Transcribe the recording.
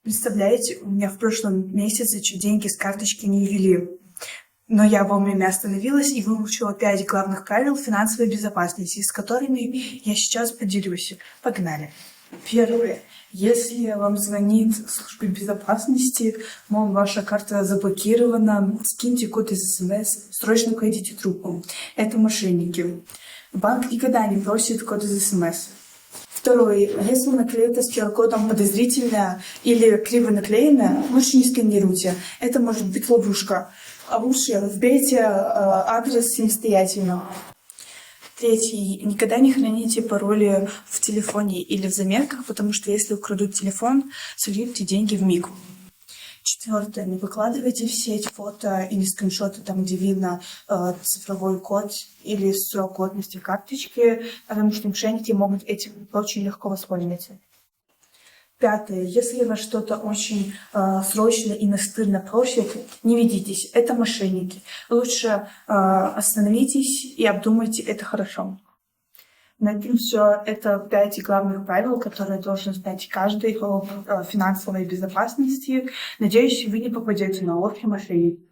Представляете, у меня в прошлом месяце чуть деньги с карточки не ввели. Но я вовремя остановилась и выучила 5 главных правил финансовой безопасности, с которыми я сейчас поделюсь. Погнали. Первое. Если вам звонит служба безопасности, мол, ваша карта заблокирована, скиньте код из СМС, срочно кладите трубку. Это мошенники. Банк никогда не просит код из СМС. Второе. Если наклейка с QR-кодом подозрительная или криво наклеенная, лучше не сканируйте. Это может быть ловушка. А лучше вбейте адрес самостоятельно. Третье. Никогда не храните пароли в телефоне или в заметках, потому что если украдут телефон, сольют деньги вмиг. Четвертое. Не выкладывайте в сеть фото или скриншоты там, где видно цифровой код или срок годности карточки, потому что мошенники могут этим очень легко воспользоваться. Пятое. Если вас что-то очень срочно и настырно просят, не ведитесь. Это мошенники. Лучше остановитесь и обдумайте это хорошо. На этом все. Это 5 главных правил, которые должен знать каждый о финансовой безопасности. Надеюсь, вы не попадете на ловких мошенников.